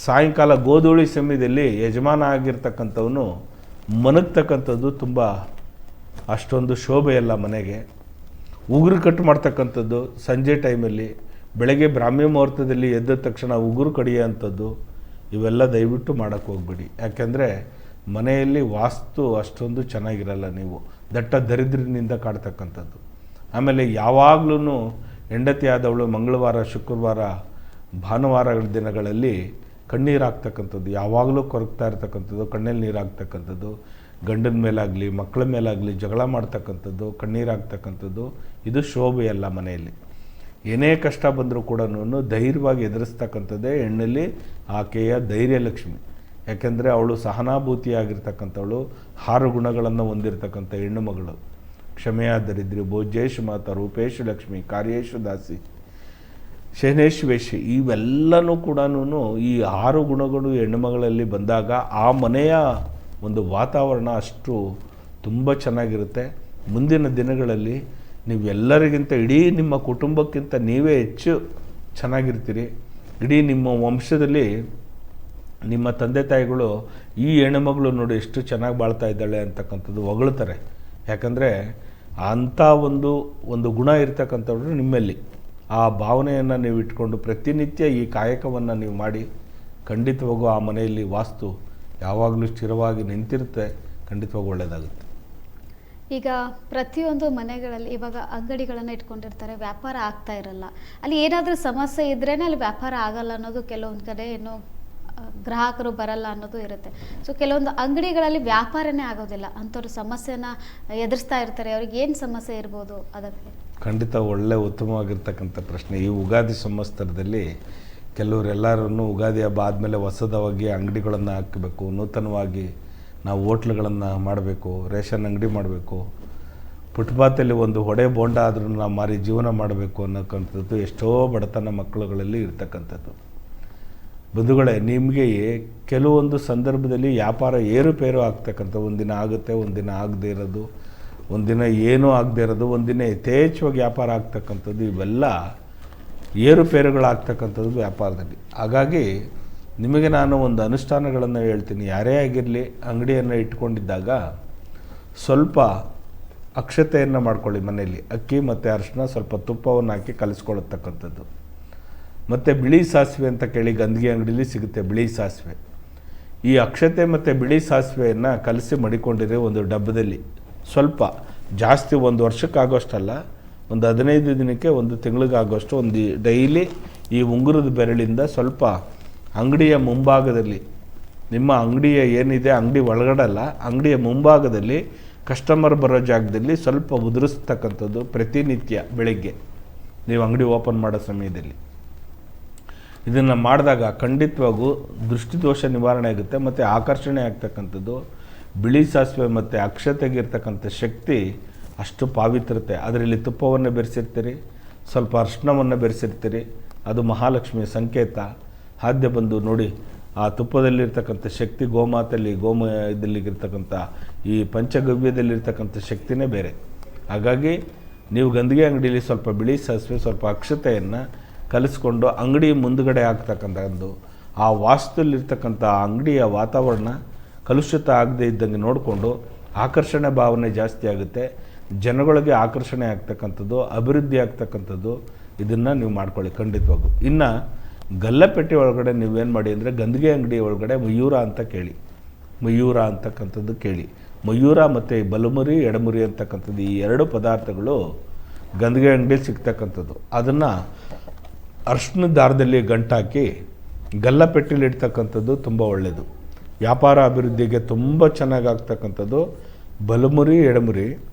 ಸಾಯಂಕಾಲ ಗೋಧೂಳಿ ಸಮಯದಲ್ಲಿ ಯಜಮಾನ ಆಗಿರ್ತಕ್ಕಂಥವನು ಮನಗ್ತಕ್ಕಂಥದ್ದು ತುಂಬ ಅಷ್ಟೊಂದು ಶೋಭೆಯಲ್ಲ ಮನೆಗೆ. ಉಗುರು ಕಟ್ಟು ಮಾಡ್ತಕ್ಕಂಥದ್ದು ಸಂಜೆ ಟೈಮಲ್ಲಿ, ಬೆಳಗ್ಗೆ ಬ್ರಾಹ್ಮಿ ಮುಹೂರ್ತದಲ್ಲಿ ಎದ್ದ ತಕ್ಷಣ ಉಗುರು ಕಡಿಯೋ ಅಂಥದ್ದು ಇವೆಲ್ಲ ದಯವಿಟ್ಟು ಮಾಡೋಕ್ಕೆ ಹೋಗ್ಬೇಡಿ. ಯಾಕೆಂದರೆ ಮನೆಯಲ್ಲಿ ವಾಸ್ತು ಅಷ್ಟೊಂದು ಚೆನ್ನಾಗಿರಲ್ಲ. ನೀವು ದಟ್ಟ ದರಿದ್ರನಿಂದ ಕಾಡ್ತಕ್ಕಂಥದ್ದು. ಆಮೇಲೆ ಯಾವಾಗಲೂ ಹೆಂಡತಿ ಆದವಳು ಮಂಗಳವಾರ, ಶುಕ್ರವಾರ, ಭಾನುವಾರಗಳ ದಿನಗಳಲ್ಲಿ ಕಣ್ಣೀರು ಹಾಕ್ತಕ್ಕಂಥದ್ದು, ಯಾವಾಗಲೂ ಕೊರಗ್ತಾ ಇರ್ತಕ್ಕಂಥದ್ದು, ಕಣ್ಣಲ್ಲಿ ನೀರು ಹಾಕ್ತಕ್ಕಂಥದ್ದು, ಗಂಡನ ಮೇಲಾಗಲಿ ಮಕ್ಕಳ ಮೇಲಾಗಲಿ ಜಗಳ ಮಾಡ್ತಕ್ಕಂಥದ್ದು, ಕಣ್ಣೀರು ಹಾಕ್ತಕ್ಕಂಥದ್ದು ಇದು ಶೋಭೆಯಲ್ಲ ಮನೆಯಲ್ಲಿ. ಏನೇ ಕಷ್ಟ ಬಂದರೂ ಕೂಡ ಧೈರ್ಯವಾಗಿ ಎದುರಿಸ್ತಕ್ಕಂಥದ್ದೇ ಹೆಣ್ಣಲ್ಲಿ ಆಕೆಯ ಧೈರ್ಯಲಕ್ಷ್ಮಿ. ಯಾಕೆಂದರೆ ಅವಳು ಸಹನಾಭೂತಿಯಾಗಿರ್ತಕ್ಕಂಥವಳು, 6 ಗುಣಗಳನ್ನು ಹೊಂದಿರತಕ್ಕಂಥ ಹೆಣ್ಣು ಮಗಳು. ಕ್ಷಮೆಯ ದರಿದ್ರಿ, ಭೋಜೇಶು ಮಾತಾ, ರೂಪೇಶು ಲಕ್ಷ್ಮಿ, ಕಾರ್ಯೇಶು ದಾಸಿ, ಶಹನೇಶ್ ವೇಶಿ, ಇವೆಲ್ಲನೂ ಕೂಡ ಈ 6 ಗುಣಗಳು ಹೆಣ್ಣುಮಗಳಲ್ಲಿ ಬಂದಾಗ ಆ ಮನೆಯ ಒಂದು ವಾತಾವರಣ ಅಷ್ಟು ತುಂಬ ಚೆನ್ನಾಗಿರುತ್ತೆ. ಮುಂದಿನ ದಿನಗಳಲ್ಲಿ ನೀವು ಎಲ್ಲರಿಗಿಂತ, ಇಡೀ ನಿಮ್ಮ ಕುಟುಂಬಕ್ಕಿಂತ ನೀವೇ ಹೆಚ್ಚು ಚೆನ್ನಾಗಿರ್ತೀರಿ. ಇಡೀ ನಿಮ್ಮ ವಂಶದಲ್ಲಿ ನಿಮ್ಮ ತಂದೆ ತಾಯಿಗಳು ಈ ಹೆಣ್ಣುಮಗಳು ನೋಡಿ ಎಷ್ಟು ಚೆನ್ನಾಗಿ ಬಾಳ್ತಾ ಇದ್ದಾಳೆ ಅಂತಕ್ಕಂಥದ್ದು ಹೊಗಳ್ತಾರೆ. ಯಾಕಂದರೆ ಅಂಥ ಒಂದು ಗುಣ ಇರ್ತಕ್ಕಂಥವ್ರು ನಿಮ್ಮಲ್ಲಿ. ಆ ಭಾವನೆಯನ್ನು ನೀವು ಇಟ್ಕೊಂಡು ಪ್ರತಿನಿತ್ಯ ಈ ಕಾಯಕವನ್ನು ನೀವು ಮಾಡಿ, ಖಂಡಿತವಾಗೂ ಆ ಮನೆಯಲ್ಲಿ ವಾಸ್ತು ಯಾವಾಗಲೂ ಸ್ಥಿರವಾಗಿ ನಿಂತಿರುತ್ತೆ. ಖಂಡಿತವಾಗೂ ಒಳ್ಳೆಯದಾಗುತ್ತೆ. ಈಗ ಪ್ರತಿಯೊಂದು ಮನೆಗಳಲ್ಲಿ ಇವಾಗ ಅಂಗಡಿಗಳನ್ನು ಇಟ್ಕೊಂಡಿರ್ತಾರೆ, ವ್ಯಾಪಾರ ಆಗ್ತಾ ಇರಲ್ಲ. ಅಲ್ಲಿ ಏನಾದರೂ ಸಮಸ್ಯೆ ಇದ್ರೇ ಅಲ್ಲಿ ವ್ಯಾಪಾರ ಆಗಲ್ಲ ಅನ್ನೋದು, ಕೆಲವೊಂದು ಕಡೆ ಏನೋ ಗ್ರಾಹಕರು ಬರಲ್ಲ ಅನ್ನೋದು ಇರುತ್ತೆ. ಸೊ ಕೆಲವೊಂದು ಅಂಗಡಿಗಳಲ್ಲಿ ವ್ಯಾಪಾರನೇ ಆಗೋದಿಲ್ಲ, ಅಂಥವ್ರು ಸಮಸ್ಯೆನ ಎದುರಿಸ್ತಾ ಇರ್ತಾರೆ. ಅವ್ರಿಗೆ ಏನು ಸಮಸ್ಯೆ ಇರ್ಬೋದು? ಅದಕ್ಕೆ ಖಂಡಿತ ಒಳ್ಳೆ ಉತ್ತಮವಾಗಿರ್ತಕ್ಕಂಥ ಪ್ರಶ್ನೆ. ಈ ಉಗಾದಿ ಸಂವತ್ಸರದಲ್ಲಿ ಕೆಲವರೆಲ್ಲರೂ ಉಗಾದಿ ಹಬ್ಬ ಆದಮೇಲೆ ಹೊಸದವಾಗಿ ಅಂಗಡಿಗಳನ್ನು ಹಾಕಬೇಕು, ನೂತನವಾಗಿ ನಾವು ಹೋಟ್ಲುಗಳನ್ನು ಮಾಡಬೇಕು, ರೇಷನ್ ಅಂಗಡಿ ಮಾಡಬೇಕು, ಫುಟ್ಪಾತಲ್ಲಿ ಒಂದು ಹೊಡೆ ಬೋಂಡ ಆದ್ರೂ ನಾವು ಮಾರಿ ಜೀವನ ಮಾಡಬೇಕು ಅನ್ನೋಕ್ಕಂಥದ್ದು ಎಷ್ಟೋ ಬಡತನ ಮಕ್ಕಳುಗಳಲ್ಲಿ ಇರ್ತಕ್ಕಂಥದ್ದು. ಬಂಧುಗಳೇ, ನಿಮಗೆ ಕೆಲವೊಂದು ಸಂದರ್ಭದಲ್ಲಿ ವ್ಯಾಪಾರ ಏರುಪೇರು ಆಗ್ತಕ್ಕಂಥ, ಒಂದಿನ ಆಗುತ್ತೆ, ಒಂದಿನ ಆಗದೇ ಇರೋದು, ಒಂದಿನ ಏನೂ ಆಗದೇ ಇರೋದು, ಒಂದಿನ ಯಥೇಚ್ಛವಾಗಿ ವ್ಯಾಪಾರ ಆಗ್ತಕ್ಕಂಥದ್ದು, ಇವೆಲ್ಲ ಏರುಪೇರುಗಳಾಗ್ತಕ್ಕಂಥದ್ದು ವ್ಯಾಪಾರದಲ್ಲಿ. ಹಾಗಾಗಿ ನಿಮಗೆ ನಾನು ಒಂದು ಅನುಷ್ಠಾನಗಳನ್ನು ಹೇಳ್ತೀನಿ. ಯಾರೇ ಆಗಿರಲಿ ಅಂಗಡಿಯನ್ನು ಇಟ್ಕೊಂಡಿದ್ದಾಗ ಸ್ವಲ್ಪ ಅಕ್ಷತೆಯನ್ನು ಮಾಡ್ಕೊಳ್ಳಿ. ಮನೆಯಲ್ಲಿ ಅಕ್ಕಿ ಮತ್ತು ಅರಿಶಿನ, ಸ್ವಲ್ಪ ತುಪ್ಪವನ್ನು ಹಾಕಿ ಕಲಿಸ್ಕೊಳ್ಳತಕ್ಕಂಥದ್ದು. ಮತ್ತು ಬಿಳಿ ಸಾಸಿವೆ ಅಂತ ಕೇಳಿ ಗಂದಿಗೆ ಅಂಗಡಿಲಿ ಸಿಗುತ್ತೆ, ಬಿಳಿ ಸಾಸಿವೆ. ಈ ಅಕ್ಷತೆ ಮತ್ತು ಬಿಳಿ ಸಾಸಿವೆಯನ್ನು ಕಲಸಿ ಮಡಿಕೊಂಡಿರಿ ಒಂದು ಡಬ್ಬದಲ್ಲಿ. ಸ್ವಲ್ಪ ಜಾಸ್ತಿ, 1 ವರ್ಷಕ್ಕಾಗೋಷ್ಟಲ್ಲ, ಒಂದು 15 ದಿನಕ್ಕೆ, 1 ತಿಂಗಳಿಗಾಗೋಷ್ಟು ಒಂದು ಡೈಲಿ ಈ ಉಂಗುರದ ಬೆರಳಿಂದ ಸ್ವಲ್ಪ ಅಂಗಡಿಯ ಮುಂಭಾಗದಲ್ಲಿ, ನಿಮ್ಮ ಅಂಗಡಿಯ ಏನಿದೆ ಅಂಗಡಿ ಒಳಗಡಲ್ಲ, ಅಂಗಡಿಯ ಮುಂಭಾಗದಲ್ಲಿ ಕಸ್ಟಮರ್ ಬರೋ ಜಾಗದಲ್ಲಿ ಸ್ವಲ್ಪ ಉದುರಿಸ್ತಕ್ಕಂಥದ್ದು ಪ್ರತಿನಿತ್ಯ ಬೆಳಗ್ಗೆ ನೀವು ಅಂಗಡಿ ಓಪನ್ ಮಾಡೋ ಸಮಯದಲ್ಲಿ. ಇದನ್ನು ಮಾಡಿದಾಗ ಖಂಡಿತವಾಗೂ ದೃಷ್ಟಿದೋಷ ನಿವಾರಣೆ ಆಗುತ್ತೆ ಮತ್ತು ಆಕರ್ಷಣೆ ಆಗ್ತಕ್ಕಂಥದ್ದು. ಬಿಳಿ ಸಾಸಿವೆ ಮತ್ತು ಅಕ್ಷತೆಗಿರ್ತಕ್ಕಂಥ ಶಕ್ತಿ ಅಷ್ಟು ಪಾವಿತ್ರತೆ. ಅದರಲ್ಲಿ ತುಪ್ಪವನ್ನು ಬೆರೆಸಿರ್ತೀರಿ, ಸ್ವಲ್ಪ ಅರಿಶಿನವನ್ನು ಬೆರೆಸಿರ್ತೀರಿ, ಅದು ಮಹಾಲಕ್ಷ್ಮಿಯ ಸಂಕೇತ. ಹಾದ್ಯ ಬಂದು ನೋಡಿ, ಆ ತುಪ್ಪದಲ್ಲಿರ್ತಕ್ಕಂಥ ಶಕ್ತಿ, ಇದರಲ್ಲಿರ್ತಕ್ಕಂಥ ಈ ಪಂಚಗವ್ಯದಲ್ಲಿರ್ತಕ್ಕಂಥ ಶಕ್ತಿನೇ ಬೇರೆ. ಹಾಗಾಗಿ ನೀವು ಗಂದಿಗೆ ಅಂಗಡಿಯಲ್ಲಿ ಸ್ವಲ್ಪ ಬಿಳಿ ಸಾಸಿವೆ, ಸ್ವಲ್ಪ ಅಕ್ಷತೆಯನ್ನು ಕಲಿಸ್ಕೊಂಡು ಅಂಗಡಿ ಮುಂದುಗಡೆ ಆಗ್ತಕ್ಕಂಥದ್ದು, ಆ ವಾಸ್ತುಲಿರ್ತಕ್ಕಂಥ ಅಂಗಡಿಯ ವಾತಾವರಣ ಕಲುಷಿತ ಆಗದೇ ಇದ್ದಂಗೆ ನೋಡಿಕೊಂಡು ಆಕರ್ಷಣೆ ಭಾವನೆ ಜಾಸ್ತಿ ಆಗುತ್ತೆ, ಜನಗಳಿಗೆ ಆಕರ್ಷಣೆ ಆಗ್ತಕ್ಕಂಥದ್ದು, ಅಭಿವೃದ್ಧಿ ಆಗ್ತಕ್ಕಂಥದ್ದು. ಇದನ್ನು ನೀವು ಮಾಡ್ಕೊಳ್ಳಿ ಖಂಡಿತವಾಗೂ. ಇನ್ನು ಗಲ್ಲಪೆಟ್ಟಿ ಒಳಗಡೆ ನೀವೇನು ಮಾಡಿ ಅಂದರೆ, ಗಂದಿಗೆ ಅಂಗಡಿ ಒಳಗಡೆ ಮಯೂರ ಅಂತ ಕೇಳಿ, ಮಯೂರ ಅಂತಕ್ಕಂಥದ್ದು ಕೇಳಿ. ಮಯೂರ ಮತ್ತು ಬಲಮುರಿ, ಎಡಮುರಿ ಅಂತಕ್ಕಂಥದ್ದು, ಈ 2 ಪದಾರ್ಥಗಳು ಗಂದಿಗೆ ಅಂಗಡಿಯಲ್ಲಿ ಸಿಗ್ತಕ್ಕಂಥದ್ದು. ಅದನ್ನು ಅರ್ಶಿನ ದಾರದಲ್ಲಿ ಗಂಟಾಕಿ ಗಲ್ಲಪೆಟ್ಟಿಲಿ ಇಡ್ತಕ್ಕಂಥದ್ದು ತುಂಬ ಒಳ್ಳೆಯದು. ವ್ಯಾಪಾರ ಅಭಿವೃದ್ಧಿಗೆ ತುಂಬ ಚೆನ್ನಾಗಿ ಆಗ್ತಕ್ಕಂಥದ್ದು ಬಲಮುರಿ, ಎಡಮುರಿ,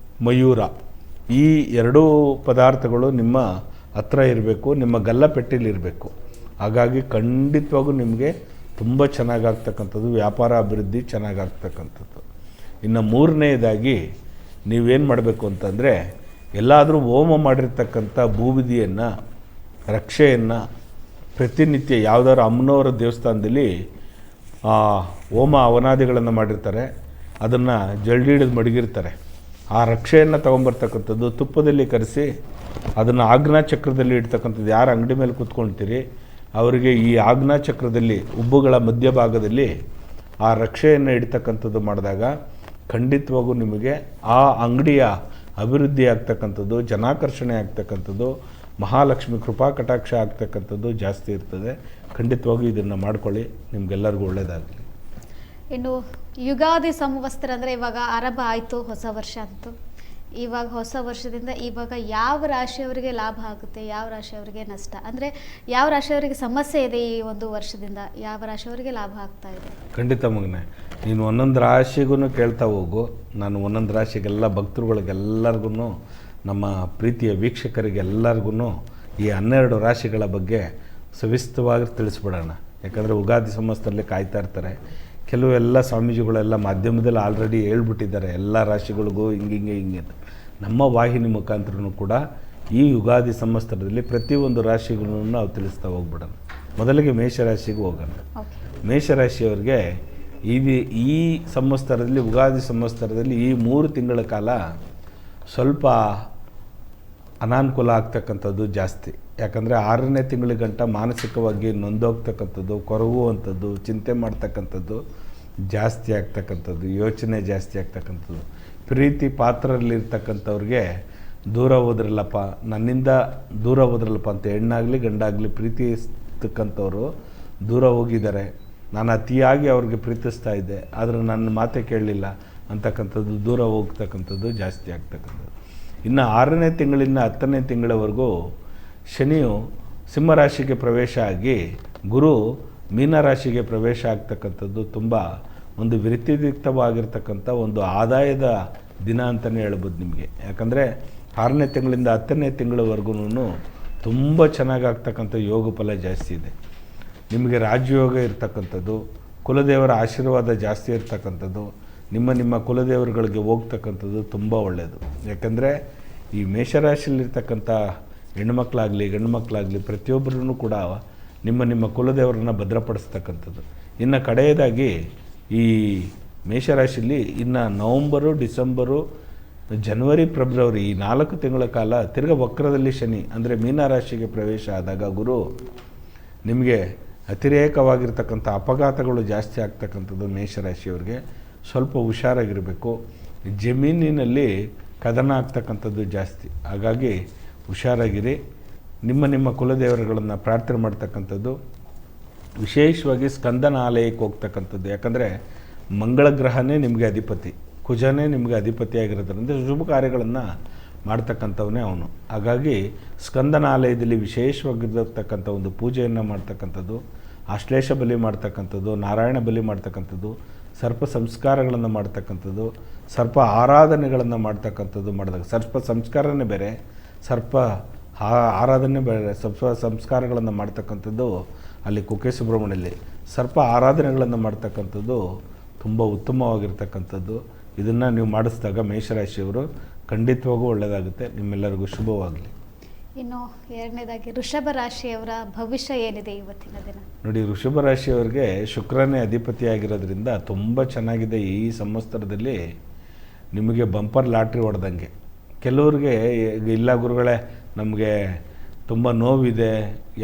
ಮಯೂರ. ಈ 2 ಪದಾರ್ಥಗಳು ನಿಮ್ಮ ಹತ್ರ ಇರಬೇಕು, ನಿಮ್ಮ ಗಲ್ಲಪೆಟ್ಟಿಲಿರಬೇಕು. ಹಾಗಾಗಿ ಖಂಡಿತವಾಗೂ ನಿಮಗೆ ತುಂಬ ಚೆನ್ನಾಗಾಗ್ತಕ್ಕಂಥದ್ದು, ವ್ಯಾಪಾರ ಅಭಿವೃದ್ಧಿ ಚೆನ್ನಾಗಾಗ್ತಕ್ಕಂಥದ್ದು. ಇನ್ನು 3ನೇದಾಗಿ ನೀವೇನು ಮಾಡಬೇಕು ಅಂತಂದರೆ, ಎಲ್ಲಾದರೂ ಹೋಮ ಮಾಡಿರ್ತಕ್ಕಂಥ ಭೂವಿಧಿಯನ್ನು, ರಕ್ಷೆಯನ್ನು ಪ್ರತಿನಿತ್ಯ ಯಾವುದಾದ್ರು ಅಮ್ಮನವರ ದೇವಸ್ಥಾನದಲ್ಲಿ ಹೋಮ ಅವನಾದಿಗಳನ್ನು ಮಾಡಿರ್ತಾರೆ, ಅದನ್ನು ಜಲ್ಡಿ ಹಿಡಿದು ಮಡಗಿರ್ತಾರೆ. ಆ ರಕ್ಷೆಯನ್ನು ತೊಗೊಂಬರ್ತಕ್ಕಂಥದ್ದು ತುಪ್ಪದಲ್ಲಿ ಕರೆಸಿ ಅದನ್ನು ಆಜ್ಞಾ ಚಕ್ರದಲ್ಲಿ ಇಡ್ತಕ್ಕಂಥದ್ದು. ಯಾರು ಅಂಗಡಿ ಮೇಲೆ ಕೂತ್ಕೊಳ್ತೀರಿ ಅವರಿಗೆ ಈ ಆಜ್ಞಾ ಚಕ್ರದಲ್ಲಿ ಉಬ್ಬುಗಳ ಮಧ್ಯಭಾಗದಲ್ಲಿ ಆ ರಕ್ಷೆಯನ್ನು ಇಡ್ತಕ್ಕಂಥದ್ದು ಮಾಡಿದಾಗ ಖಂಡಿತವಾಗೂ ನಿಮಗೆ ಆ ಅಂಗಡಿಯ ಅಭಿವೃದ್ಧಿ ಆಗ್ತಕ್ಕಂಥದ್ದು, ಜನಾಕರ್ಷಣೆ ಆಗ್ತಕ್ಕಂಥದ್ದು, ಮಹಾಲಕ್ಷ್ಮಿ ಕೃಪಾ ಕಟಾಕ್ಷ ಆಗ್ತಕ್ಕಂಥದ್ದು ಜಾಸ್ತಿ ಇರ್ತದೆ. ಖಂಡಿತವಾಗೂ ಇದನ್ನು ಮಾಡ್ಕೊಳ್ಳಿ, ನಿಮಗೆಲ್ಲರಿಗೂ ಒಳ್ಳೆಯದಾಗಲಿ. ಇನ್ನು ಯುಗಾದಿ ಸಂವತ್ಸರ ಅಂದರೆ ಇವಾಗ ಆರಂಭ ಆಯಿತು, ಹೊಸ ವರ್ಷ ಅಂತು. ಇವಾಗ ಹೊಸ ವರ್ಷದಿಂದ ಇವಾಗ ಯಾವ ರಾಶಿಯವರಿಗೆ ಲಾಭ ಆಗುತ್ತೆ, ಯಾವ ರಾಶಿಯವರಿಗೆ ನಷ್ಟ, ಅಂದರೆ ಯಾವ ರಾಶಿಯವರಿಗೆ ಸಮಸ್ಯೆ ಇದೆ ಈ ಒಂದು ವರ್ಷದಿಂದ, ಯಾವ ರಾಶಿಯವರಿಗೆ ಲಾಭ ಆಗ್ತಾ ಇದೆ? ಖಂಡಿತ ಮಗನೇ, ನೀನು ಒಂದೊಂದು ರಾಶಿಗೂ ಕೇಳ್ತಾ ಹೋಗು. ನಾನು ಒಂದೊಂದು ರಾಶಿಗೆಲ್ಲ ಭಕ್ತರುಗಳಿಗೆಲ್ಲರಿಗೂ, ನಮ್ಮ ಪ್ರೀತಿಯ ವೀಕ್ಷಕರಿಗೆಲ್ಲರಿಗೂ ಈ 12 ರಾಶಿಗಳ ಬಗ್ಗೆ ಸವಿಸ್ತವಾಗಿ ತಿಳಿಸ್ಬಿಡೋಣ. ಯಾಕಂದರೆ ಯುಗಾದಿ ಸಂವತ್ಸರದಲ್ಲಿ ಕಾಯ್ತಾ ಇರ್ತಾರೆ. ಕೆಲವೆಲ್ಲ ಸ್ವಾಮೀಜಿಗಳೆಲ್ಲ ಮಾಧ್ಯಮದಲ್ಲಿ ಆಲ್ರೆಡಿ ಹೇಳ್ಬಿಟ್ಟಿದ್ದಾರೆ, ಎಲ್ಲ ರಾಶಿಗಳಿಗೂ ಹಿಂಗೆ ನಮ್ಮ ವಾಹಿನಿ ಮುಖಾಂತರನೂ ಕೂಡ ಈ ಯುಗಾದಿ ಸಂವತ್ಸರದಲ್ಲಿ ಪ್ರತಿಯೊಂದು ರಾಶಿಗಳನ್ನು ನಾವು ತಿಳಿಸ್ತಾ ಹೋಗ್ಬಿಡೋಣ. ಮೊದಲಿಗೆ ಮೇಷರಾಶಿಗೆ ಹೋಗೋಣ. ಮೇಷರಾಶಿಯವರಿಗೆ ಈ ಸಂವತ್ಸರದಲ್ಲಿ, ಯುಗಾದಿ ಸಂವತ್ಸರದಲ್ಲಿ ಈ 3 ತಿಂಗಳ ಕಾಲ ಸ್ವಲ್ಪ ಅನಾನುಕೂಲ ಆಗ್ತಕ್ಕಂಥದ್ದು ಜಾಸ್ತಿ. ಯಾಕಂದರೆ 6ನೇ ತಿಂಗಳಿಗಂಟ ಮಾನಸಿಕವಾಗಿ ನೊಂದೋಗ್ತಕ್ಕಂಥದ್ದು, ಕೊರಗುವಂಥದ್ದು, ಚಿಂತೆ ಮಾಡ್ತಕ್ಕಂಥದ್ದು ಜಾಸ್ತಿ ಆಗ್ತಕ್ಕಂಥದ್ದು, ಯೋಚನೆ ಜಾಸ್ತಿ ಆಗ್ತಕ್ಕಂಥದ್ದು. ಪ್ರೀತಿ ಪಾತ್ರರಲ್ಲಿರ್ತಕ್ಕಂಥವ್ರಿಗೆ ದೂರ ಹೋದ್ರಲ್ಲಪ್ಪ, ನನ್ನಿಂದ ದೂರ ಹೋದ್ರಲ್ಲಪ್ಪ ಅಂತ ಹೆಣ್ಣಾಗಲಿ ಗಂಡಾಗಲಿ ಪ್ರೀತಿಸ್ತಕ್ಕಂಥವ್ರು ದೂರ ಹೋಗಿದ್ದಾರೆ. ನಾನು ಅತಿಯಾಗಿ ಅವ್ರಿಗೆ ಪ್ರೀತಿಸ್ತಾ ಇದ್ದೆ, ಆದರೆ ನನ್ನ ಮಾತೆ ಕೇಳಲಿಲ್ಲ ಅಂತಕ್ಕಂಥದ್ದು, ದೂರ ಹೋಗ್ತಕ್ಕಂಥದ್ದು ಜಾಸ್ತಿ ಆಗ್ತಕ್ಕಂಥದ್ದು. ಇನ್ನು 6ನೇ ತಿಂಗಳಿಂದ 10ನೇ ತಿಂಗಳವರೆಗೂ ಶನಿಯು ಸಿಂಹರಾಶಿಗೆ ಪ್ರವೇಶ ಆಗಿ ಗುರು ಮೀನರಾಶಿಗೆ ಪ್ರವೇಶ ಆಗ್ತಕ್ಕಂಥದ್ದು ತುಂಬ ಒಂದು ವ್ಯತಿರಿಕ್ತವಾಗಿರ್ತಕ್ಕಂಥ ಒಂದು ಆದಾಯದ ದಿನ ಅಂತಲೇ ಹೇಳ್ಬೋದು ನಿಮಗೆ. ಯಾಕಂದರೆ 6ನೇ ತಿಂಗಳಿಂದ 10ನೇ ತಿಂಗಳವರೆಗೂ ತುಂಬ ಚೆನ್ನಾಗಾಗ್ತಕ್ಕಂಥ ಯೋಗ ಫಲ ಜಾಸ್ತಿ ಇದೆ. ನಿಮಗೆ ರಾಜಯೋಗ ಇರ್ತಕ್ಕಂಥದ್ದು, ಕುಲದೇವರ ಆಶೀರ್ವಾದ ಜಾಸ್ತಿ ಇರ್ತಕ್ಕಂಥದ್ದು, ನಿಮ್ಮ ಕುಲದೇವರುಗಳಿಗೆ ಹೋಗ್ತಕ್ಕಂಥದ್ದು ತುಂಬ ಒಳ್ಳೆಯದು. ಯಾಕಂದರೆ ಈ ಮೇಷರಾಶಿಯಲ್ಲಿರ್ತಕ್ಕಂಥ ಹೆಣ್ಮಕ್ಳಾಗಲಿ ಗಂಡು ಮಕ್ಕಳಾಗಲಿ ಪ್ರತಿಯೊಬ್ಬರೂ ಕೂಡ ನಿಮ್ಮ ಕುಲದೇವರನ್ನು ಭದ್ರಪಡಿಸ್ತಕ್ಕಂಥದ್ದು. ಇನ್ನು ಕಡೆಯದಾಗಿ ಈ ಮೇಷರಾಶಿಯಲ್ಲಿ ಇನ್ನು ನವಂಬರು, ಡಿಸೆಂಬರು, ಜನವರಿ, ಫೆಬ್ರವರಿ ಈ 4 ತಿಂಗಳ ಕಾಲ ತಿರ್ಗ ವಕ್ರದಲ್ಲಿ ಶನಿ ಅಂದರೆ ಮೀನರಾಶಿಗೆ ಪ್ರವೇಶ ಆದಾಗ ಗುರು ನಿಮಗೆ ಅತಿರೇಕವಾಗಿರ್ತಕ್ಕಂಥ ಅಪಘಾತಗಳು ಜಾಸ್ತಿ ಆಗ್ತಕ್ಕಂಥದ್ದು. ಮೇಷರಾಶಿಯವ್ರಿಗೆ ಸ್ವಲ್ಪ ಹುಷಾರಾಗಿರಬೇಕು. ಜಮೀನಿನಲ್ಲಿ ಕದನ ಆಗ್ತಕ್ಕಂಥದ್ದು ಜಾಸ್ತಿ. ಹಾಗಾಗಿ ಹುಷಾರಾಗಿರಿ. ನಿಮ್ಮ ಕುಲದೇವರುಗಳನ್ನು ಪ್ರಾರ್ಥನೆ ಮಾಡ್ತಕ್ಕಂಥದ್ದು, ವಿಶೇಷವಾಗಿ ಸ್ಕಂದನ ಆಲಯಕ್ಕೆ ಹೋಗ್ತಕ್ಕಂಥದ್ದು. ಯಾಕಂದರೆ ಮಂಗಳ ಗ್ರಹನೇ ನಿಮಗೆ ಅಧಿಪತಿ, ಕುಜನೇ ನಿಮಗೆ ಅಧಿಪತಿಯಾಗಿರೋದ್ರಿಂದ ಶುಭ ಕಾರ್ಯಗಳನ್ನು ಮಾಡ್ತಕ್ಕಂಥವನೇ ಅವನು. ಹಾಗಾಗಿ ಸ್ಕಂದನ ಆಲಯದಲ್ಲಿ ವಿಶೇಷವಾಗಿರತಕ್ಕಂಥ ಒಂದು ಪೂಜೆಯನ್ನು ಮಾಡ್ತಕ್ಕಂಥದ್ದು, ಆಶ್ಲೇಷ ಬಲಿ ಮಾಡ್ತಕ್ಕಂಥದ್ದು, ನಾರಾಯಣ ಬಲಿ ಮಾಡ್ತಕ್ಕಂಥದ್ದು, ಸರ್ಪ ಸಂಸ್ಕಾರಗಳನ್ನು ಮಾಡ್ತಕ್ಕಂಥದ್ದು, ಸರ್ಪ ಆರಾಧನೆಗಳನ್ನು ಮಾಡ್ತಕ್ಕಂಥದ್ದು ಮಾಡಿದಾಗ ಸರ್ಪ ಸಂಸ್ಕಾರನೇ ಬೇರೆ, ಸರ್ಪ ಆರಾಧನೆ ಬೇರೆ. ಸರ್ಪ ಸಂಸ್ಕಾರಗಳನ್ನು ಮಾಡ್ತಕ್ಕಂಥದ್ದು ಅಲ್ಲಿ ಕುಕ್ಕೆ ಸುಬ್ರಹ್ಮಣ್ಯಲ್ಲಿ, ಸರ್ಪ ಆರಾಧನೆಗಳನ್ನು ಮಾಡ್ತಕ್ಕಂಥದ್ದು ತುಂಬ ಉತ್ತಮವಾಗಿರ್ತಕ್ಕಂಥದ್ದು. ಇದನ್ನು ನೀವು ಮಾಡಿಸಿದಾಗ ಮೇಷರಾಶಿಯವರು ಖಂಡಿತವಾಗೂ ಒಳ್ಳೆಯದಾಗುತ್ತೆ. ನಿಮ್ಮೆಲ್ಲರಿಗೂ ಶುಭವಾಗಲಿ. ಇನ್ನು ಎರಡನೇದಾಗಿ ವೃಷಭ ರಾಶಿಯವರ ಭವಿಷ್ಯ ಏನಿದೆ ಇವತ್ತಿನ ದಿನ? ನೋಡಿ, ವೃಷಭ ರಾಶಿಯವರಿಗೆ ಶುಕ್ರನೇ ಅಧಿಪತಿಯಾಗಿರೋದ್ರಿಂದ ತುಂಬ ಚೆನ್ನಾಗಿದೆ. ಈ ಸಂವತ್ಸರದಲ್ಲಿ ನಿಮಗೆ ಬಂಪರ್ ಲಾಟ್ರಿ ಹೊಡೆದಂಗೆ. ಕೆಲವ್ರಿಗೆ ಇಲ್ಲ ಗುರುಗಳೇ, ನಮಗೆ ತುಂಬ ನೋವಿದೆ,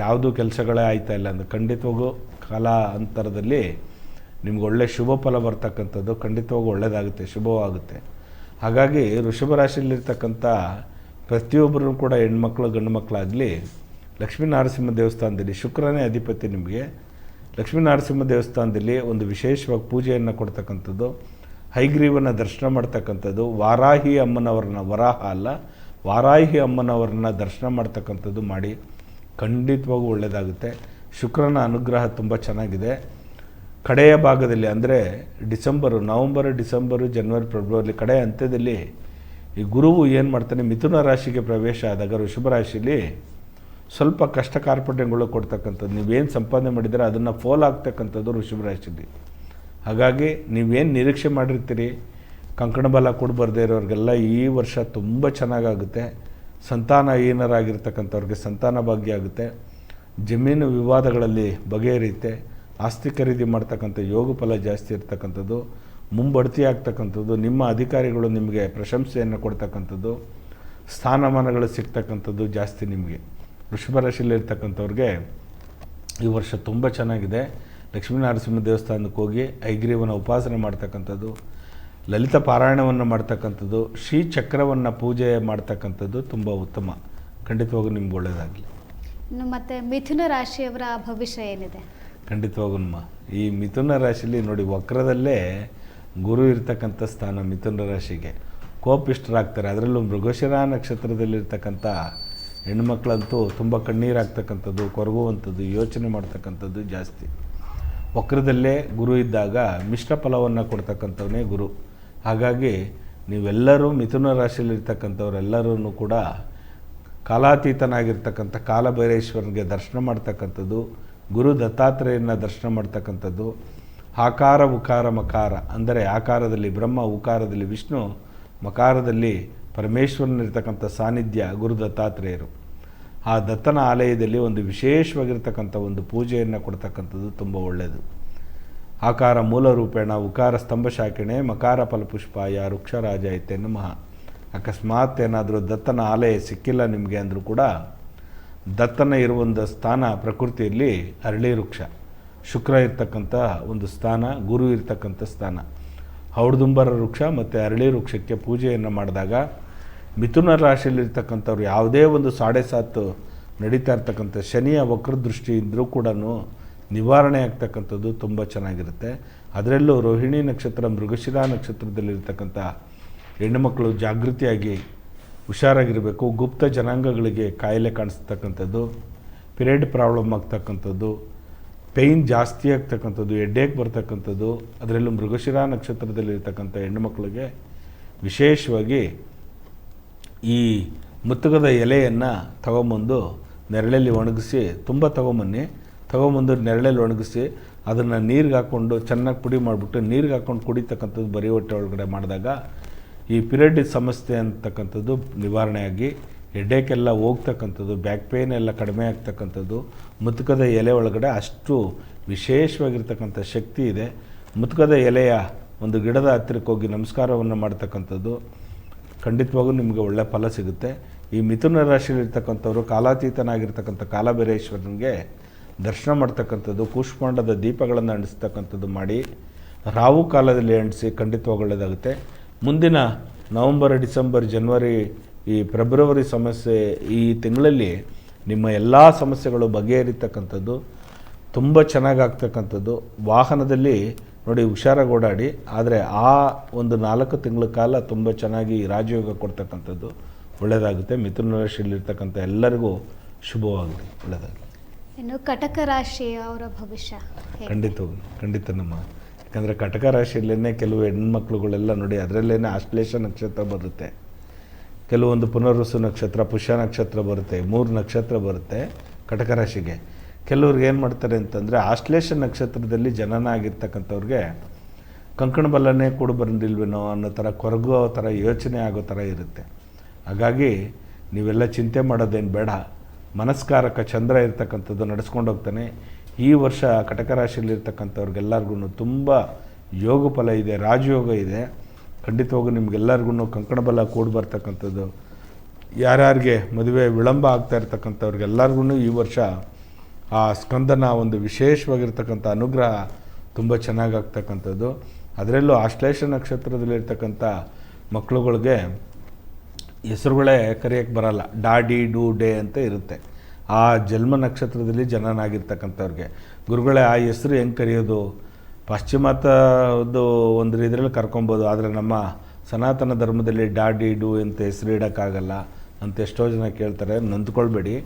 ಯಾವುದೂ ಕೆಲಸಗಳೇ ಆಯ್ತಾ ಇಲ್ಲ ಅಂದರೆ ಖಂಡಿತವಾಗೂ ಕಾಲ ಅಂತರದಲ್ಲಿ ನಿಮ್ಗೆ ಒಳ್ಳೆ ಶುಭ ಫಲ ಬರ್ತಕ್ಕಂಥದ್ದು ಖಂಡಿತವಾಗೂ ಒಳ್ಳೆಯದಾಗುತ್ತೆ, ಶುಭವಾಗುತ್ತೆ. ಹಾಗಾಗಿ ವೃಷಭ ರಾಶಿಯಲ್ಲಿರ್ತಕ್ಕಂಥ ಪ್ರತಿಯೊಬ್ಬರೂ ಕೂಡ ಹೆಣ್ಮಕ್ಳು ಗಂಡು ಮಕ್ಕಳಾಗಲಿ ಲಕ್ಷ್ಮೀನರಸಿಂಹ ದೇವಸ್ಥಾನದಲ್ಲಿ, ಶುಕ್ರನೇ ಅಧಿಪತಿ ನಿಮಗೆ, ಲಕ್ಷ್ಮೀನರಸಿಂಹ ದೇವಸ್ಥಾನದಲ್ಲಿ ಒಂದು ವಿಶೇಷವಾಗಿ ಪೂಜೆಯನ್ನು ಕೊಡ್ತಕ್ಕಂಥದ್ದು, ಹೈಗ್ರೀವನ ದರ್ಶನ ಮಾಡ್ತಕ್ಕಂಥದ್ದು, ವಾರಾಹಿ ಅಮ್ಮನವ್ರನ್ನ, ವರಾಹ ಅಲ್ಲ ವಾರಾಹಿ ಅಮ್ಮನವ್ರನ್ನ ದರ್ಶನ ಮಾಡ್ತಕ್ಕಂಥದ್ದು ಮಾಡಿ ಖಂಡಿತವಾಗೂ ಒಳ್ಳೆಯದಾಗುತ್ತೆ. ಶುಕ್ರನ ಅನುಗ್ರಹ ತುಂಬ ಚೆನ್ನಾಗಿದೆ. ಕಡೆಯ ಭಾಗದಲ್ಲಿ ಅಂದರೆ ನವಂಬರು, ಡಿಸೆಂಬರು, ಜನವರಿ, ಫೆಬ್ರವರಿ ಕಡೆಯ ಅಂತ್ಯದಲ್ಲಿ ಈ ಗುರುವು ಏನು ಮಾಡ್ತಾನೆ, ಮಿಥುನ ರಾಶಿಗೆ ಪ್ರವೇಶ ಆದಾಗ ವೃಷಭ ರಾಶಿಯಲ್ಲಿ ಸ್ವಲ್ಪ ಕಷ್ಟ ಕಾರ್ಪಣ್ಯಗಳು ಕೊಡ್ತಕ್ಕಂಥದ್ದು, ನೀವೇನು ಸಂಪಾದನೆ ಮಾಡಿದರೆ ಅದನ್ನು ಫೋಲ್ ಆಗ್ತಕ್ಕಂಥದ್ದು ವೃಷಭ ರಾಶಿಯಲ್ಲಿ. ಹಾಗಾಗಿ ನೀವೇನು ನಿರೀಕ್ಷೆ ಮಾಡಿರ್ತೀರಿ, ಕಂಕಣ ಬಲ ಕೊಡಬಾರ್ದೇ ಇರೋರಿಗೆಲ್ಲ ಈ ವರ್ಷ ತುಂಬ ಚೆನ್ನಾಗಾಗುತ್ತೆ. ಸಂತಾನಹೀನರಾಗಿರ್ತಕ್ಕಂಥವ್ರಿಗೆ ಸಂತಾನ ಭಾಗ್ಯ ಆಗುತ್ತೆ. ಜಮೀನು ವಿವಾದಗಳಲ್ಲಿ ಬಗೆಹರಿಯುತ್ತೆ. ಆಸ್ತಿ ಖರೀದಿ ಮಾಡ್ತಕ್ಕಂಥ ಯೋಗ ಫಲ ಜಾಸ್ತಿ ಇರ್ತಕ್ಕಂಥದ್ದು, ಮುಂಬಡ್ತಿ ಆಗ್ತಕ್ಕಂಥದ್ದು, ನಿಮ್ಮ ಅಧಿಕಾರಿಗಳು ನಿಮಗೆ ಪ್ರಶಂಸೆಯನ್ನು ಕೊಡ್ತಕ್ಕಂಥದ್ದು, ಸ್ಥಾನಮಾನಗಳು ಸಿಗ್ತಕ್ಕಂಥದ್ದು ಜಾಸ್ತಿ ನಿಮಗೆ. ವೃಷಭ ರಾಶಿಯಲ್ಲಿರ್ತಕ್ಕಂಥವ್ರಿಗೆ ಈ ವರ್ಷ ತುಂಬ ಚೆನ್ನಾಗಿದೆ. ಲಕ್ಷ್ಮೀನರಸಿಂಹ ದೇವಸ್ಥಾನಕ್ಕೆ ಹೋಗಿ ಐಗ್ರೀವನ ಉಪಾಸನೆ ಮಾಡ್ತಕ್ಕಂಥದ್ದು, ಲಲಿತ ಪಾರಾಯಣವನ್ನು ಮಾಡ್ತಕ್ಕಂಥದ್ದು, ಶ್ರೀಚಕ್ರವನ್ನು ಪೂಜೆ ಮಾಡ್ತಕ್ಕಂಥದ್ದು ತುಂಬ ಉತ್ತಮ. ಖಂಡಿತವಾಗೂ ನಿಮ್ಗೆ ಒಳ್ಳೆಯದಾಗಲಿ. ಇನ್ನು ಮತ್ತೆ ಮಿಥುನ ರಾಶಿಯವರ ಭವಿಷ್ಯ ಏನಿದೆ? ಖಂಡಿತವಾಗುಮ್ಮ ಈ ಮಿಥುನ ರಾಶಿಯಲ್ಲಿ ನೋಡಿ, ವಕ್ರದಲ್ಲೇ ಗುರು ಇರ್ತಕ್ಕಂಥ ಸ್ಥಾನ ಮಿಥುನ ರಾಶಿಗೆ ಕೋಪಿಷ್ಟರಾಗ್ತಾರೆ. ಅದರಲ್ಲೂ ಮೃಗಶಿರ ನಕ್ಷತ್ರದಲ್ಲಿರ್ತಕ್ಕಂಥ ಹೆಣ್ಮಕ್ಳಂತೂ ತುಂಬ ಕಣ್ಣೀರಾಗ್ತಕ್ಕಂಥದ್ದು, ಕೊರಗುವಂಥದ್ದು, ಯೋಚನೆ ಮಾಡ್ತಕ್ಕಂಥದ್ದು ಜಾಸ್ತಿ. ವಕ್ರದಲ್ಲೇ ಗುರು ಇದ್ದಾಗ ಮಿಶ್ರ ಫಲವನ್ನು ಕೊಡ್ತಕ್ಕಂಥವನೇ ಗುರು. ಹಾಗಾಗಿ ನೀವೆಲ್ಲರೂ ಮಿಥುನ ರಾಶಿಯಲ್ಲಿರ್ತಕ್ಕಂಥವರೆಲ್ಲರೂ ಕೂಡ ಕಾಲಾತೀತನಾಗಿರ್ತಕ್ಕಂಥ ಕಾಲಭೈರೇಶ್ವರನಿಗೆ ದರ್ಶನ ಮಾಡ್ತಕ್ಕಂಥದ್ದು, ಗುರು ದತ್ತಾತ್ರೇಯನ ದರ್ಶನ ಮಾಡ್ತಕ್ಕಂಥದ್ದು, ಆಕಾರ ಉಕಾರ ಮಕಾರ ಅಂದರೆ ಆಕಾರದಲ್ಲಿ ಬ್ರಹ್ಮ, ಉಕಾರದಲ್ಲಿ ವಿಷ್ಣು, ಮಕಾರದಲ್ಲಿ ಪರಮೇಶ್ವರನಿರ್ತಕ್ಕಂಥ ಸಾನ್ನಿಧ್ಯ ಗುರು ದತ್ತಾತ್ರೇಯರು. ಆ ದತ್ತನ ಆಲಯದಲ್ಲಿ ಒಂದು ವಿಶೇಷವಾಗಿರ್ತಕ್ಕಂಥ ಒಂದು ಪೂಜೆಯನ್ನು ಕೊಡ್ತಕ್ಕಂಥದ್ದು ತುಂಬ ಒಳ್ಳೆಯದು. ಆಕಾರ ಮೂಲ ರೂಪೇಣ, ಉಕಾರ ಸ್ತಂಭ ಶಾಖಿಣೆ, ಮಕಾರ ಫಲಪುಷ್ಪಾಯ ವೃಕ್ಷರಾಜಾಯತೆ ನಮಃ. ಅಕಸ್ಮಾತ್ ಏನಾದರೂ ದತ್ತನ ಆಲಯ ಸಿಕ್ಕಿಲ್ಲ ನಿಮಗೆ ಅಂದರೂ ಕೂಡ, ದತ್ತನ ಇರುವಂಥ ಸ್ಥಾನ ಪ್ರಕೃತಿಯಲ್ಲಿ ಅರಳಿ ವೃಕ್ಷ, ಶುಕ್ರ ಇರ್ತಕ್ಕಂಥ ಒಂದು ಸ್ಥಾನ, ಗುರು ಇರ್ತಕ್ಕಂಥ ಸ್ಥಾನ. ಔಡುದುಂಬರ ವೃಕ್ಷ ಮತ್ತು ಅರಳಿ ವೃಕ್ಷಕ್ಕೆ ಪೂಜೆಯನ್ನು ಮಾಡಿದಾಗ ಮಿಥುನ ರಾಶಿಯಲ್ಲಿರ್ತಕ್ಕಂಥವ್ರು ಯಾವುದೇ ಒಂದು 7.5 ನಡೀತಾ ಇರ್ತಕ್ಕಂಥ ಶನಿಯ ವಕ್ರದೃಷ್ಟಿ ಇದ್ದರೂ ಕೂಡ ನಿವಾರಣೆ ಆಗ್ತಕ್ಕಂಥದ್ದು ತುಂಬ ಚೆನ್ನಾಗಿರುತ್ತೆ. ಅದರಲ್ಲೂ ರೋಹಿಣಿ ನಕ್ಷತ್ರ, ಮೃಗಶಿರ ನಕ್ಷತ್ರದಲ್ಲಿರ್ತಕ್ಕಂಥ ಹೆಣ್ಣುಮಕ್ಕಳು ಜಾಗೃತಿಯಾಗಿ ಹುಷಾರಾಗಿರಬೇಕು. ಗುಪ್ತ ಜನಾಂಗಗಳಿಗೆ ಕಾಯಿಲೆ ಕಾಣಿಸ್ತಕ್ಕಂಥದ್ದು, ಪಿರಿಯಡ್ ಪ್ರಾಬ್ಲಮ್ ಆಗ್ತಕ್ಕಂಥದ್ದು, ಪೇಯ್ನ್ ಜಾಸ್ತಿ ಆಗ್ತಕ್ಕಂಥದ್ದು, ಹೆಡ್ಡೇಕ್ ಬರ್ತಕ್ಕಂಥದ್ದು. ಅದರಲ್ಲೂ ಮೃಗಶಿರ ನಕ್ಷತ್ರದಲ್ಲಿರ್ತಕ್ಕಂಥ ಹೆಣ್ಣುಮಕ್ಕಳಿಗೆ ವಿಶೇಷವಾಗಿ ಈ ಮುತ್ತುಗದ ಎಲೆಯನ್ನು ತಗೊಂಬಂದು ನೆರಳಲ್ಲಿ ಒಣಗಿಸಿ, ತುಂಬ ತಗೊಂಬಂದು ನೆರಳಲ್ಲಿ ಒಣಗಿಸಿ ಅದನ್ನು ನೀರಿಗೆ ಹಾಕ್ಕೊಂಡು ಚೆನ್ನಾಗಿ ಪುಡಿ ಮಾಡಿಬಿಟ್ಟು ನೀರಿಗೆ ಹಾಕ್ಕೊಂಡು ಕುಡಿತಕ್ಕಂಥದ್ದು ಬರೀ ಹೊಟ್ಟೆ ಒಳಗಡೆ ಮಾಡಿದಾಗ ಈ ಪಿರಿಯಡ್ ಸಮಸ್ಯೆ ಅಂತಕ್ಕಂಥದ್ದು ನಿವಾರಣೆಯಾಗಿ ಹೆಡ್ಡೇಕೆಲ್ಲ ಹೋಗ್ತಕ್ಕಂಥದ್ದು, ಬ್ಯಾಕ್ ಪೇಯ್ನ್ ಎಲ್ಲ ಕಡಿಮೆ ಆಗ್ತಕ್ಕಂಥದ್ದು. ಮುತ್ತುಕದ ಎಲೆ ಒಳಗಡೆ ಅಷ್ಟು ವಿಶೇಷವಾಗಿರ್ತಕ್ಕಂಥ ಶಕ್ತಿ ಇದೆ. ಮುತ್ತುಕದ ಎಲೆಯ ಒಂದು ಗಿಡದ ಹತ್ತಿರಕ್ಕೆ ಹೋಗಿ ನಮಸ್ಕಾರವನ್ನು ಮಾಡ್ತಕ್ಕಂಥದ್ದು ಖಂಡಿತವಾಗೂ ನಿಮಗೆ ಒಳ್ಳೆಯ ಫಲ ಸಿಗುತ್ತೆ. ಈ ಮಿಥುನ ರಾಶಿಯಲ್ಲಿರ್ತಕ್ಕಂಥವ್ರು ಕಾಲಾತೀತನಾಗಿರ್ತಕ್ಕಂಥ ಕಾಲಭೈರೇಶ್ವರನಿಗೆ ದರ್ಶನ ಮಾಡ್ತಕ್ಕಂಥದ್ದು, ಕೂಷ್ಮಾಂಡದ ದೀಪಗಳನ್ನು ಅಂಟಿಸ್ತಕ್ಕಂಥದ್ದು ಮಾಡಿ ರಾವು ಕಾಲದಲ್ಲಿ ಅಂಟಿಸಿ ಖಂಡಿತವಾಗಿ ಒಳ್ಳೆಯದಾಗುತ್ತೆ. ಮುಂದಿನ ನವಂಬರ್, ಡಿಸೆಂಬರ್, ಜನವರಿ, ಈ ಫೆಬ್ರವರಿ ಸಮಸ್ಯೆ ಈ ತಿಂಗಳಲ್ಲಿ ನಿಮ್ಮ ಎಲ್ಲ ಸಮಸ್ಯೆಗಳು ಬಗೆಹರಿತಕ್ಕಂಥದ್ದು, ತುಂಬ ಚೆನ್ನಾಗಾಗ್ತಕ್ಕಂಥದ್ದು. ವಾಹನದಲ್ಲಿ ನೋಡಿ ಹುಷಾರಾಗಿ ಓಡಾಡಿ, ಆದರೆ ಆ ಒಂದು 4 ತಿಂಗಳ ಕಾಲ ತುಂಬ ಚೆನ್ನಾಗಿ ರಾಜಯೋಗ ಕೊಡ್ತಕ್ಕಂಥದ್ದು ಒಳ್ಳೆಯದಾಗುತ್ತೆ. ಮಿಥುನ ರಾಶಿಯಲ್ಲಿರ್ತಕ್ಕಂಥ ಎಲ್ಲರಿಗೂ ಶುಭವಾಗಲಿ, ಒಳ್ಳೆಯದಾಗಲಿ. ಇನ್ನು ಕಟಕ ರಾಶಿ ಅವರ ಭವಿಷ್ಯ ಖಂಡಿತ ನಮ್ಮ, ಯಾಕಂದರೆ ಕಟಕ ರಾಶಿಯಲ್ಲೇ ಕೆಲವು ಹೆಣ್ಮಕ್ಳುಗಳೆಲ್ಲ ನೋಡಿ ಅದರಲ್ಲೇ ಆಶ್ಲೇಷ ನಕ್ಷತ್ರ ಬರುತ್ತೆ, ಕೆಲವೊಂದು ಪುನರ್ವಸು ನಕ್ಷತ್ರ, ಪುಷ್ಯ ನಕ್ಷತ್ರ ಬರುತ್ತೆ, 3 ನಕ್ಷತ್ರ ಬರುತ್ತೆ ಕಟಕ ರಾಶಿಗೆ. ಕೆಲವ್ರಿಗೆ ಏನು ಮಾಡ್ತಾರೆ ಅಂತಂದರೆ ಆಶ್ಲೇಷ ನಕ್ಷತ್ರದಲ್ಲಿ ಜನನ ಆಗಿರ್ತಕ್ಕಂಥವ್ರಿಗೆ ಕಂಕಣ ಬಲ್ಲನೇ ಕೂಡ ಬಂದಿಲ್ವೇನೋ ಅನ್ನೋ ಥರ ಕೊರಗೋ ಥರ ಯೋಚನೆ ಆಗೋ ಥರ ಇರುತ್ತೆ. ಹಾಗಾಗಿ ನೀವೆಲ್ಲ ಚಿಂತೆ ಮಾಡೋದೇನು ಬೇಡ. ಮನಸ್ಕಾರಕ ಚಂದ್ರ ಇರ್ತಕ್ಕಂಥದ್ದು ನಡೆಸ್ಕೊಂಡು ಹೋಗ್ತಾನೆ. ಈ ವರ್ಷ ಕಟಕ ರಾಶಿಯಲ್ಲಿರ್ತಕ್ಕಂಥವ್ರಿಗೆಲ್ಲರಿಗೂ ತುಂಬ ಯೋಗ ಫಲ ಇದೆ, ರಾಜಯೋಗ ಇದೆ. ಖಂಡಿತವಾಗೂ ನಿಮಗೆಲ್ಲರಿಗೂ ಕಂಕಣ ಬಲ ಕೂಡಿ ಬರ್ತಕ್ಕಂಥದ್ದು. ಯಾರ್ಯಾರಿಗೆ ಮದುವೆ ವಿಳಂಬ ಆಗ್ತಾ ಇರ್ತಕ್ಕಂಥವ್ರಿಗೆಲ್ಲರಿಗೂ ಈ ವರ್ಷ ಆ ಸ್ಕಂದನ ಒಂದು ವಿಶೇಷವಾಗಿರ್ತಕ್ಕಂಥ ಅನುಗ್ರಹ ತುಂಬ ಚೆನ್ನಾಗಾಗ್ತಕ್ಕಂಥದ್ದು. ಅದರಲ್ಲೂ ಆಶ್ಲೇಷ ನಕ್ಷತ್ರದಲ್ಲಿರ್ತಕ್ಕಂಥ ಮಕ್ಕಳುಗಳಿಗೆ ಹೆಸರುಗಳೇ ಕರೆಯೋಕ್ಕೆ ಬರಲ್ಲ, ಡಾ ಡಿ ಡೂ ಡೇ ಅಂತ ಇರುತ್ತೆ. ಆ ಜನ್ಮ ನಕ್ಷತ್ರದಲ್ಲಿ ಜನನಾಗಿರ್ತಕ್ಕಂಥವ್ರಿಗೆ ಗುರುಗಳೇ ಆ ಹೆಸರು ಹೆಂಗೆ ಕರೆಯೋದು? ಪಾಶ್ಚಿಮಾತ್ಯದ್ದು ಒಂದು ಇದರಲ್ಲಿ ಕರ್ಕೊಬೋದು, ಆದರೆ ನಮ್ಮ ಸನಾತನ ಧರ್ಮದಲ್ಲಿ ಡಾ ಡಿ ಡೂ ಅಂತ ಹೆಸರು ಇಡೋಕ್ಕಾಗಲ್ಲ ಅಂತ ಎಷ್ಟೋ ಜನ ಕೇಳ್ತಾರೆ. ನೊಂದ್ಕೊಳ್ಬೇಡಿ.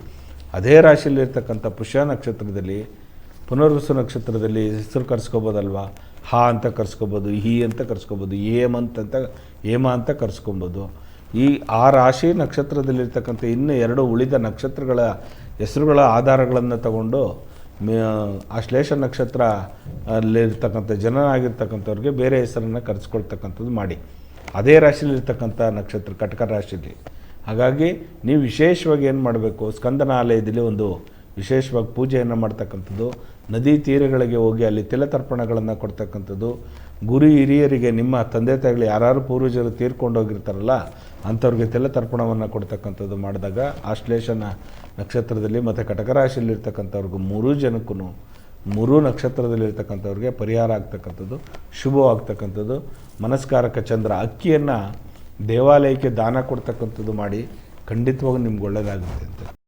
ಅದೇ ರಾಶಿಯಲ್ಲಿರ್ತಕ್ಕಂಥ ಪುಷ್ಯ ನಕ್ಷತ್ರದಲ್ಲಿ, ಪುನರ್ವಸು ನಕ್ಷತ್ರದಲ್ಲಿ ಹೆಸರು ಕರೆಸ್ಕೊಬೋದಲ್ವ. ಹಾ ಅಂತ ಕರೆಸ್ಕೊಬೋದು, ಹಿ ಅಂತ ಕರೆಸ್ಕೊಬೋದು, ಹೇಮ ಅಂತ ಕರೆಸ್ಕೊಬೋದು. ಈ ಆ ರಾಶಿ ನಕ್ಷತ್ರದಲ್ಲಿರ್ತಕ್ಕಂಥ ಇನ್ನು 2 ಉಳಿದ ನಕ್ಷತ್ರಗಳ ಹೆಸರುಗಳ ಆಧಾರಗಳನ್ನು ತಗೊಂಡು ಆಶ್ಲೇಷ ನಕ್ಷತ್ರ ಅಲ್ಲಿರ್ತಕ್ಕಂಥ ಜನನಾಗಿರ್ತಕ್ಕಂಥವ್ರಿಗೆ ಬೇರೆ ಹೆಸರನ್ನು ಕರೆಸ್ಕೊಳ್ತಕ್ಕಂಥದ್ದು ಮಾಡಿ. ಅದೇ ರಾಶಿಯಲ್ಲಿರ್ತಕ್ಕಂಥ ನಕ್ಷತ್ರ ಕಟಕ ರಾಶಿಯಲ್ಲಿ. ಹಾಗಾಗಿ ನೀವು ವಿಶೇಷವಾಗಿ ಏನು ಮಾಡಬೇಕು, ಸ್ಕಂದನ ಆಲಯದಲ್ಲಿ ಒಂದು ವಿಶೇಷವಾಗಿ ಪೂಜೆಯನ್ನು ಮಾಡ್ತಕ್ಕಂಥದ್ದು, ನದಿ ತೀರಗಳಿಗೆ ಹೋಗಿ ಅಲ್ಲಿ ತಿಲತರ್ಪಣಗಳನ್ನು ಕೊಡ್ತಕ್ಕಂಥದ್ದು, ಗುರು ಹಿರಿಯರಿಗೆ ನಿಮ್ಮ ತಂದೆ ತಾಯಿಗಳು ಯಾರು ಪೂರ್ವಜರು ತೀರ್ಕೊಂಡೋಗಿರ್ತಾರಲ್ಲ ಅಂಥವ್ರಿಗೆ ತಿಲತರ್ಪಣವನ್ನು ಕೊಡ್ತಕ್ಕಂಥದ್ದು ಮಾಡಿದಾಗ ಆಶ್ಲೇಷ ನಕ್ಷತ್ರದಲ್ಲಿ ಮತ್ತು ಕಟಕ ರಾಶಿಯಲ್ಲಿರ್ತಕ್ಕಂಥವ್ರಿಗೂ ಮೂರೂ ಜನಕ್ಕೂ ಮೂರೂ ನಕ್ಷತ್ರದಲ್ಲಿರ್ತಕ್ಕಂಥವ್ರಿಗೆ ಪರಿಹಾರ ಆಗ್ತಕ್ಕಂಥದ್ದು, ಶುಭವಾಗ್ತಕ್ಕಂಥದ್ದು. ಮನಸ್ಕಾರಕ ಚಂದ್ರ ಅಕ್ಕಿಯನ್ನು ದೇವಾಲಯಕ್ಕೆ ದಾನ ಕೊಡ್ತಕ್ಕಂಥದ್ದು ಮಾಡಿ ಖಂಡಿತವಾಗೂ ನಿಮ್ಗೆ ಒಳ್ಳೆಯದಾಗುತ್ತೆ ಅಂತ.